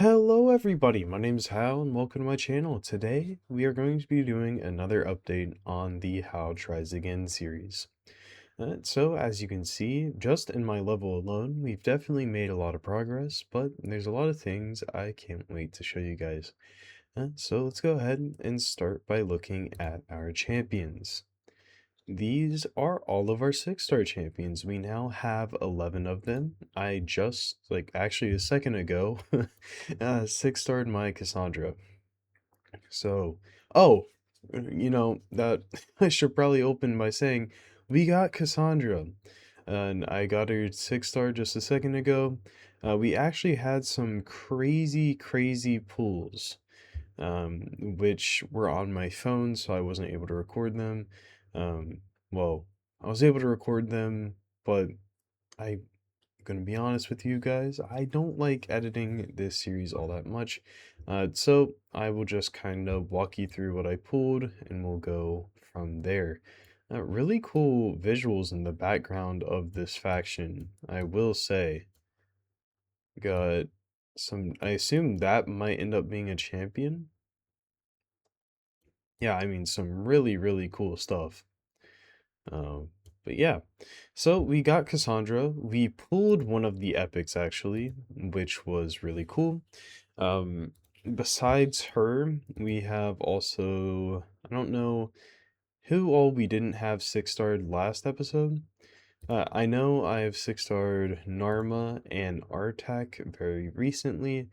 Hello everybody, my name is Howl and welcome to my channel. Today we are going to be doing another update on the Howl Tries Again series. So as you can see, just in my level alone, we've definitely made a lot of progress, but there's a lot of things I can't wait to show you guys. So let's go ahead and start by looking at our champions. These are all of our 6-star champions. We now have 11 of them. I just, like, actually a second ago, 6-starred my Cassandra. So, oh, that I should probably open by saying we got Cassandra. And I got her 6-star just a second ago. We actually had some crazy, crazy pulls, which were on my phone, so I wasn't able to record them. Um, well, I was able to record them, but I'm gonna be honest with you guys, I don't like editing this series all that much. So I will just kind of walk you through what I pulled, and we'll go from there. Really cool visuals in the background of this faction, I will say. Got some, I assume that might end up being a champion. Yeah, I mean, some really, really cool stuff. Um, but yeah, so we got Cassandra. We pulled one of the epics actually, which was really cool. Um, Besides her, we have also, I don't know who all we didn't have 6-starred last episode. I know I have 6-starred Narma and Artak very recently.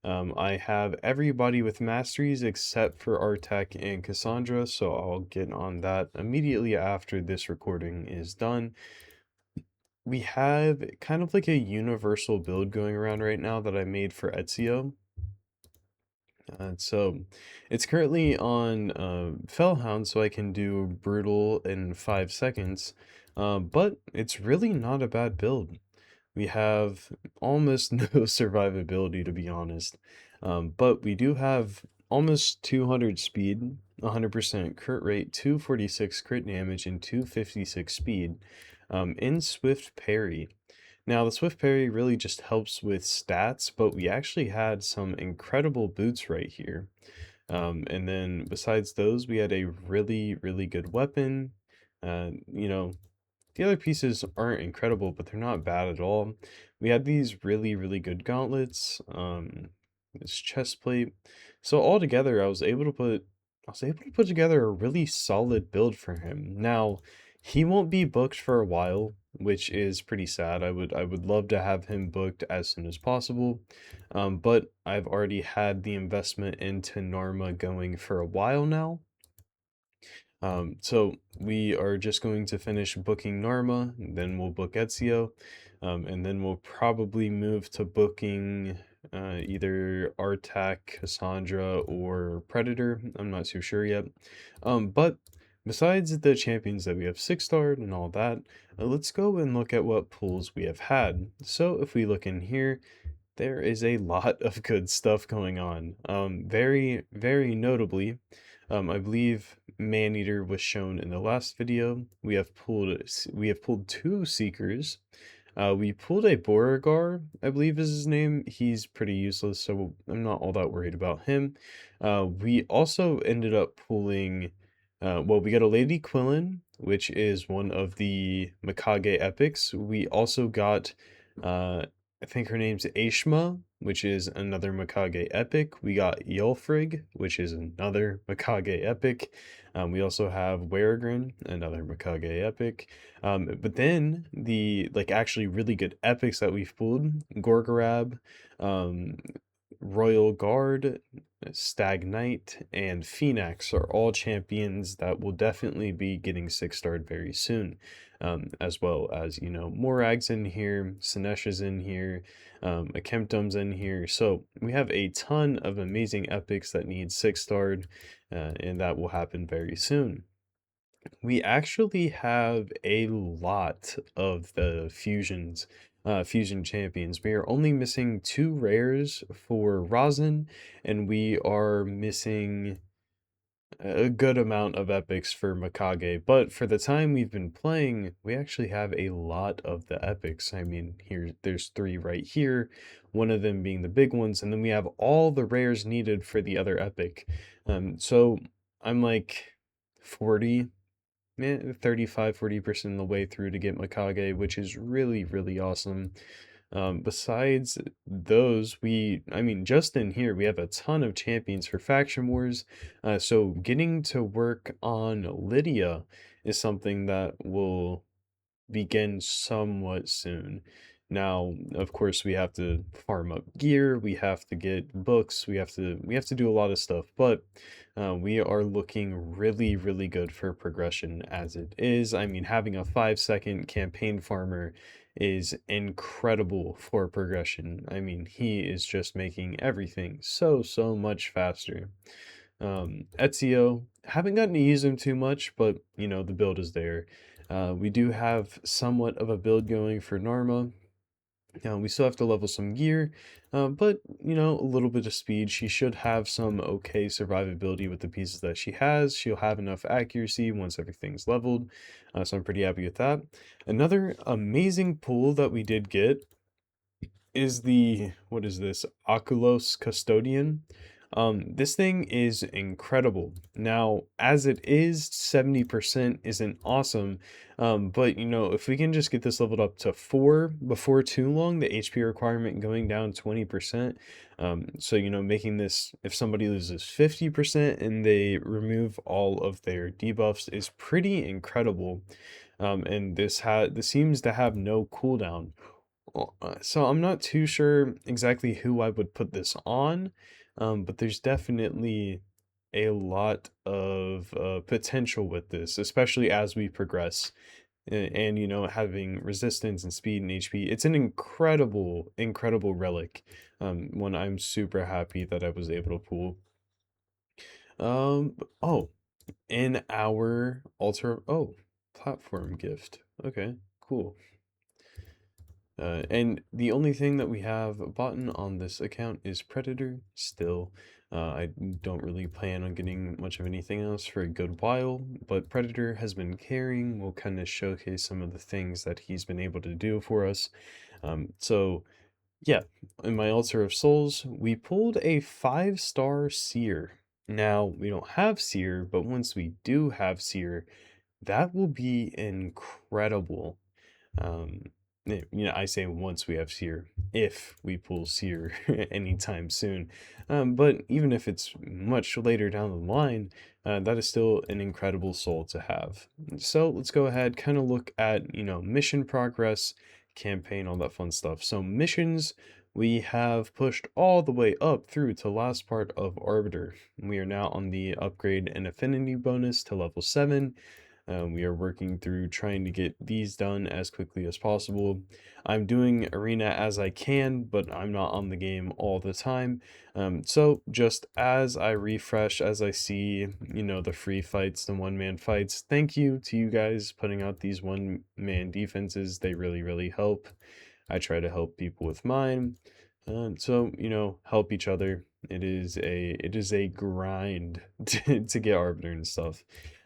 I have everybody with masteries except for Artek and Cassandra, so I'll get on that immediately after this recording is done. We have kind of like a universal build going around right now that I made for Ezio. So it's currently on Fellhound, so I can do brutal in 5 seconds, but it's really not a bad build. We have almost no survivability, to be honest. But we do have almost 200 speed, 100% crit rate, 246 crit damage, and 256 speed in Swift Parry. Now, the Swift Parry really just helps with stats, but we actually had some incredible boots right here. And then besides those, we had a really, really good weapon. You know, the other pieces aren't incredible, but they're not bad at all. We had these really, really good gauntlets, this chest plate. So altogether, I was able to put together a really solid build for him. Now, he won't be booked for a while, which is pretty sad. I would love to have him booked as soon as possible. But I've already had the investment into Narma going for a while now. So we are just going to finish booking Narma, then we'll book Ezio, and then we'll probably move to booking either Artak, Cassandra, or Predator. I'm not too sure yet. But besides the champions that we have 6-starred and all that, let's go and look at what pulls we have had. So if we look in here, there is a lot of good stuff going on. Very, very notably, I believe Maneater was shown in the last video. We have pulled 2 Seekers. We pulled a Beauregard, I believe is his name. He's pretty useless, so I'm not all that worried about him. We also ended up pulling, well, we got a Lady Quillen, which is one of the Mikage epics. We also got, I think her name's Aishma, which is another Mikage epic. We got Yulfrig, which is another Mikage epic. We also have Weregrin, another Mikage epic. But then the like actually really good epics that we've pulled, Gorgorab, um, Royal Guard, Stag Knight, and Phoenix are all champions that will definitely be getting 6-starred very soon. As well as, Morag's in here, Sinesh's in here, Akemtum's in here. So we have a ton of amazing epics that need 6-starred, and that will happen very soon. We actually have a lot of the fusion champions. We are only missing 2 rares for Rosin, and we are missing a good amount of epics for Mikage, but for the time we've been playing, we actually have a lot of the epics. I mean, there's three right here, one of them being the big ones, and then we have all the rares needed for the other epic. So I'm like 40, 35, 40% of the way through to get Mikage, which is really, really awesome. Besides those, I mean, just in here, we have a ton of champions for faction wars. So getting to work on Lydia is something that will begin somewhat soon. Now, of course, we have to farm up gear, we have to get books, we have to do a lot of stuff, but we are looking really, really good for progression as it is. I mean, having a 5-second campaign farmer is incredible for progression. I mean, he is just making everything so much faster. Ezio, haven't gotten to use him too much, but you know, the build is there. We do have somewhat of a build going for Narma. We still have to level some gear, but you know, a little bit of speed. She should have some okay survivability with the pieces that she has. She'll have enough accuracy once everything's leveled, so I'm pretty happy with that. Another amazing pull that we did get is what is this? Oculos Custodian. This thing is incredible. Now, as it is, 70% isn't awesome. But you know, if we can just get this leveled up to 4 before too long, the HP requirement going down 20%. So you know, making this, if somebody loses 50% and they remove all of their debuffs, is pretty incredible. And this seems to have no cooldown. Well, so I'm not too sure exactly who I would put this on, but there's definitely a lot of potential with this, especially as we progress. And you know, having resistance and speed and HP, it's an incredible relic. One I'm super happy that I was able to pull. Oh, in our platform gift. Okay, cool. And the only thing that we have bought on this account is Predator still. I don't really plan on getting much of anything else for a good while, but Predator has been carrying. We'll kind of showcase some of the things that he's been able to do for us. So yeah, in my Altar of Souls, we pulled a 5-star Seer. Now, we don't have Seer, but once we do have Seer, that will be incredible. Um, you know, I say once we have Seer, if we pull Seer anytime soon. But even if it's much later down the line, that is still an incredible soul to have. So let's go ahead, kind of look at, you know, mission progress, campaign, all that fun stuff. So missions, we have pushed all the way up through to last part of Arbiter. We are now on the upgrade and affinity bonus to level 7. We are working through trying to get these done as quickly as possible. I'm doing arena as I can, but I'm not on the game all the time. So just as I refresh, as I see, you know, the free fights, the one-man fights, thank you to you guys putting out these one-man defenses. They really help. I try to help people with mine. So, you know, help each other. It is a grind to get Arbiter and stuff.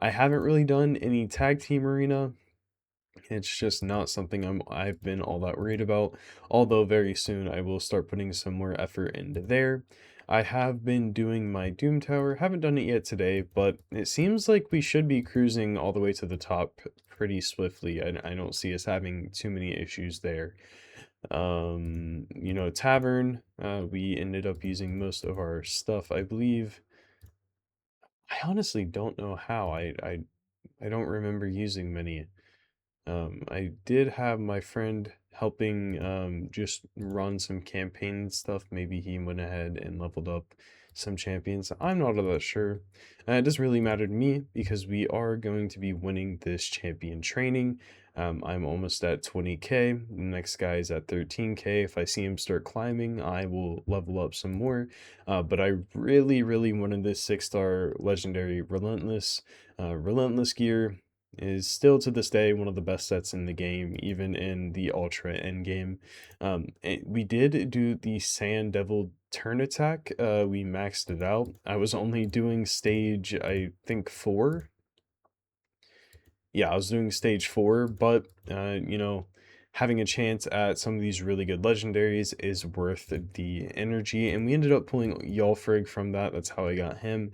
I haven't really done any tag team arena. It's just not something I've been all that worried about. Although very soon I will start putting some more effort into there. I have been doing my Doom Tower. Haven't done it yet today, but it seems like we should be cruising all the way to the top pretty swiftly. I don't see us having too many issues there. You know, Tavern, we ended up using most of our stuff, I believe. I honestly don't know how. I don't remember using many. I did have my friend helping just run some campaign stuff. Maybe he went ahead and leveled up some champions. I'm not all that sure. It doesn't really matter to me because we are going to be winning this champion training. I'm almost at 20k. The next guy is at 13k. If I see him start climbing, I will level up some more. But I really wanted this 6-star legendary Relentless. Relentless gear is still to this day one of the best sets in the game, even in the ultra end game. We did do the Sand Devil turn attack, we maxed it out. I was only doing stage, I think 4. Yeah, I was doing stage 4, but having a chance at some of these really good legendaries is worth the energy, and we ended up pulling Yalfrig from that. That's how I got him.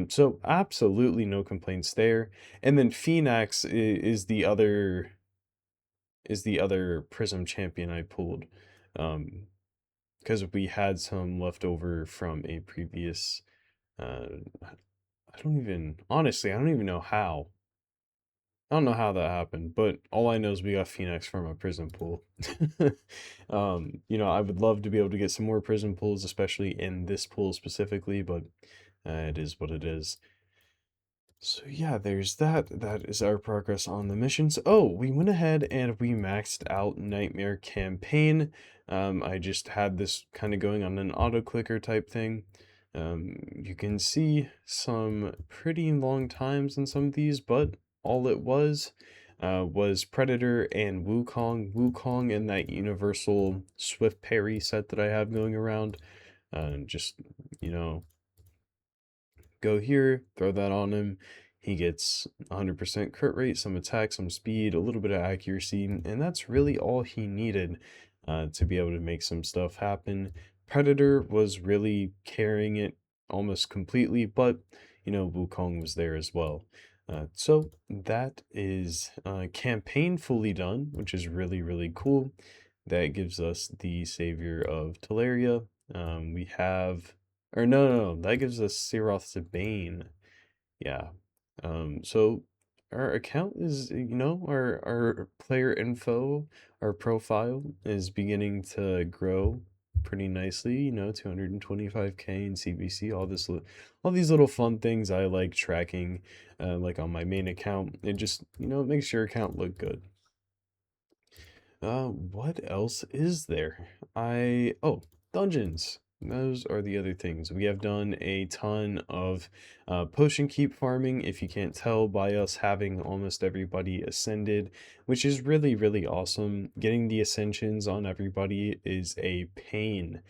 So absolutely no complaints there. And then Phoenix is the other Prism champion I pulled. Because we had some left over from a previous I don't even honestly, I don't even know how. I don't know how that happened, but all I know is we got Phoenix from a prison pool. I would love to be able to get some more prison pools, especially in this pool specifically, but it is what it is. So yeah, there's that. That is our progress on the missions. Oh, we went ahead and we maxed out Nightmare Campaign. I just had this kind of going on an auto clicker type thing. You can see some pretty long times in some of these, but all it was Predator and Wukong. Wukong in that universal Swift Parry set that I have going around. Just, you know, go here, throw that on him. He gets 100% crit rate, some attack, some speed, a little bit of accuracy, and that's really all he needed to be able to make some stuff happen. Predator was really carrying it almost completely, but Wukong was there as well. So that is campaign fully done, which is really, really cool. That gives us the Savior of Teleria. We have or no, that gives us Seroth's Bane. Yeah. So our account is, our player info, our profile is beginning to grow pretty nicely, 225k in CBC, all these little fun things I like tracking, like on my main account. It just, makes your account look good. What else is there? Dungeons. Those are the other things. We have done a ton of potion keep farming, if you can't tell by us having almost everybody ascended, which is really, really awesome. Getting the ascensions on everybody is a pain.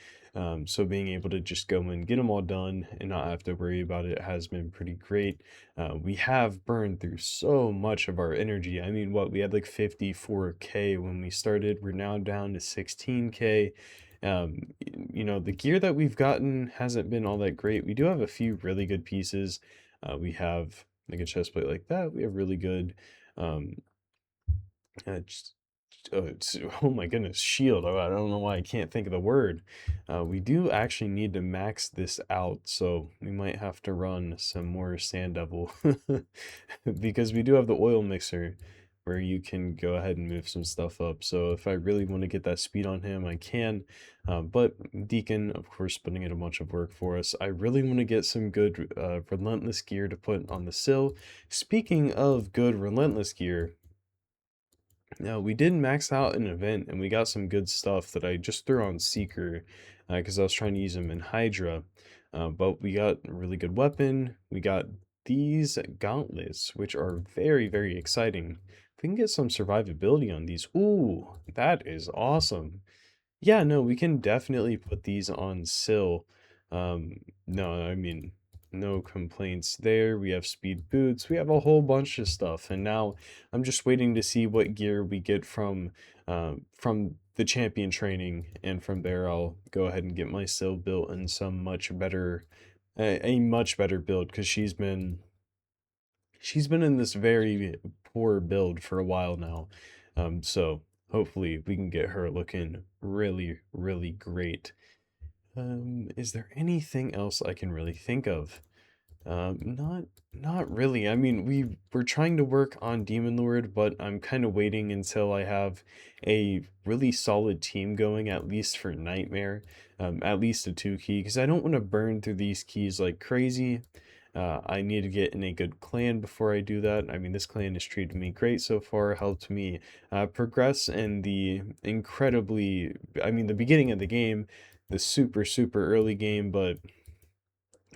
So being able to just go and get them all done and not have to worry about it has been pretty great. We have burned through so much of our energy. I mean, we had like 54k when we started. We're now down to 16k. The gear that we've gotten hasn't been all that great. We do have a few really good pieces. We have like a chest plate like that. We have really good um, just, oh my goodness, shield. Oh, I don't know why I can't think of the word. We do actually need to max this out, so we might have to run some more Sand Devil because we do have the oil mixer where you can go ahead and move some stuff up. So if I really want to get that speed on him, I can. But Deacon, of course, putting in a bunch of work for us. I really want to get some good Relentless gear to put on the sill. Speaking of good Relentless gear, now, we did max out an event and we got some good stuff that I just threw on Seeker because I was trying to use them in Hydra. But we got a really good weapon. We got these gauntlets, which are very, very exciting. If we can get some survivability on these, ooh, that is awesome. Yeah, no, we can definitely put these on Sill. No, I mean, no complaints there. We have speed boots. We have a whole bunch of stuff. And now I'm just waiting to see what gear we get from the champion training. And from there, I'll go ahead and get my Sill built in some much better, a much better build because she's been in this very poor build for a while now. So hopefully we can get her looking really, really great. Is there anything else I can really think of? Not really. I mean, we're trying to work on Demon Lord, but I'm kind of waiting until I have a really solid team going, at least for Nightmare, at least a 2 key, because I don't want to burn through these keys like crazy. I need to get in a good clan before I do that. I mean, this clan has treated me great so far, helped me progress in the the beginning of the game, the super, super early game, but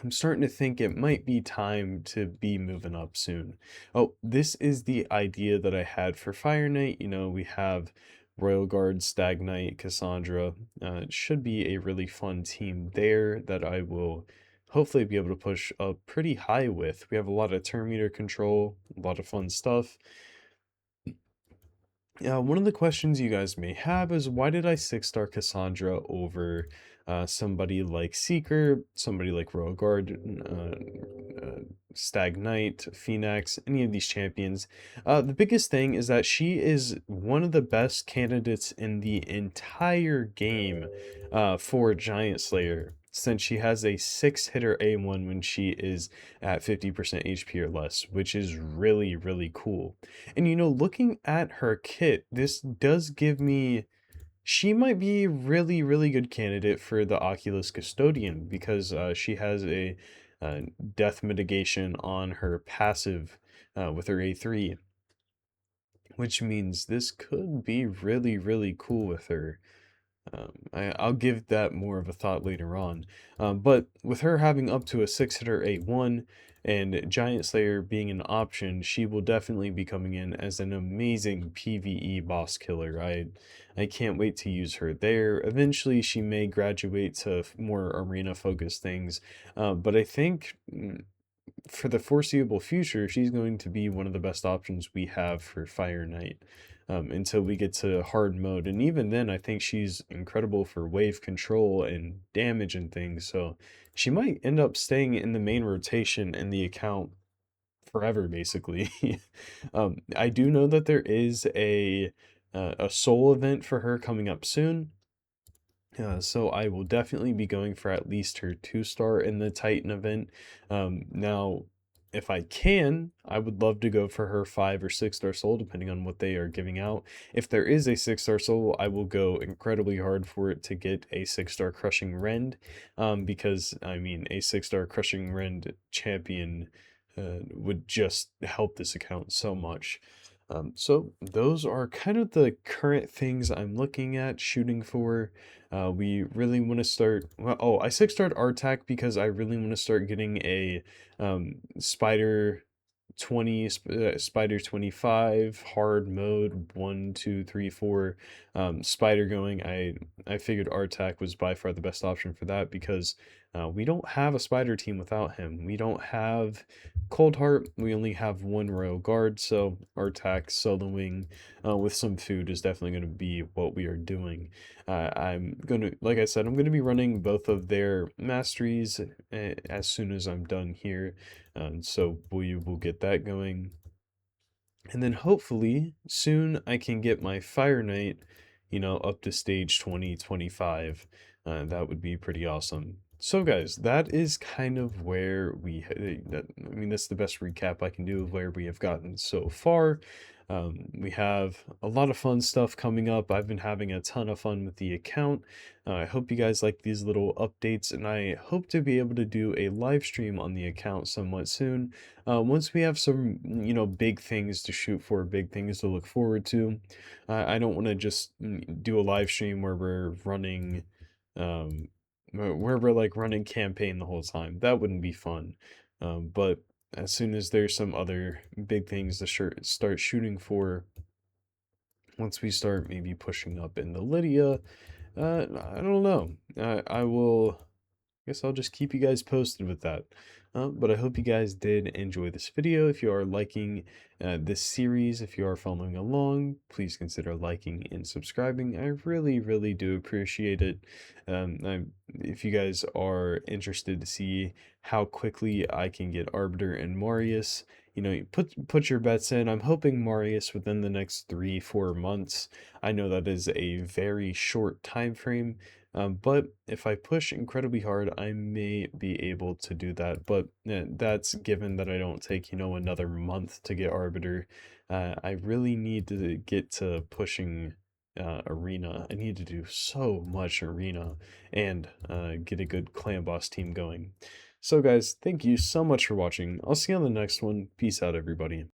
I'm starting to think it might be time to be moving up soon. Oh, this is the idea that I had for Fire Knight. We have Royal Guard, Stag Knight, Cassandra. It should be a really fun team there that I will hopefully be able to push up pretty high with. We have a lot of turn meter control, a lot of fun stuff. One of the questions you guys may have is why did I 6-star Cassandra over somebody like Seeker, somebody like Royal Guard, Stag Knight, Phoenix, any of these champions? The biggest thing is that she is one of the best candidates in the entire game for Giant Slayer, since she has a 6-hitter A1 when she is at 50% HP or less, which is really, really cool. And looking at her kit, this does give me, she might be a really, really good candidate for the Oculus Custodian because she has a death mitigation on her passive with her A3, which means this could be really, really cool with her. I'll give that more of a thought later on. But with her having up to a 6-hitter A1 and Giant Slayer being an option, she will definitely be coming in as an amazing PvE boss killer. I can't wait to use her there. Eventually, she may graduate to more arena focused things, but I think for the foreseeable future, she's going to be one of the best options we have for Fire Knight until we get to hard mode. And even then, I think she's incredible for wave control and damage and things. So she might end up staying in the main rotation in the account forever, basically. I do know that there is a soul event for her coming up soon. So I will definitely be going for at least her 2-star in the Titan event. Now, if I can, I would love to go for her 5 or 6-star soul, depending on what they are giving out. If there is a 6-star soul, I will go incredibly hard for it to get a 6-star Crushing Rend, because I mean a 6-star Crushing Rend champion would just help this account so much. So those are kind of the current things I'm looking at shooting for. We really want to start. Well, oh, I 6-starred Artak because I really want to start getting a Spider 20, Spider 25 hard mode 1, 2, 3, 4 Spider going. I figured Artak was by far the best option for that because we don't have a Spider team without him. We don't have Cold Heart. We only have one Royal Guard, so Artak soloing with some food is definitely going to be what we are doing. I'm gonna, like I said, I'm gonna be running both of their masteries as soon as I'm done here. So we will get that going. And then hopefully soon I can get my Fire Knight, up to stage 20, 25. That would be pretty awesome. So guys, that is kind of where I mean, that's the best recap I can do of where we have gotten so far. We have a lot of fun stuff coming up. I've been having a ton of fun with the account. I hope you guys like these little updates, and I hope to be able to do a live stream on the account somewhat soon. Once we have some, big things to shoot for, big things to look forward to. I don't want to just do a live stream where we're running, where we're like running campaign the whole time. That wouldn't be fun. But as soon as there's some other big things to start shooting for, once we start maybe pushing up in the Lydia, I don't know. I will. Guess I'll just keep you guys posted with that. But I hope you guys did enjoy this video. If you are liking this series, if you are following along, please consider liking and subscribing. I really, really do appreciate it. If you guys are interested to see how quickly I can get Arbiter and Marius, put your bets in. I'm hoping Marius within the next 3-4 months. I know that is a very short time frame. But if I push incredibly hard, I may be able to do that. But that's given that I don't take, another month to get Arbiter. I really need to get to pushing arena. I need to do so much arena and get a good clan boss team going. So guys, thank you so much for watching. I'll see you on the next one. Peace out, everybody.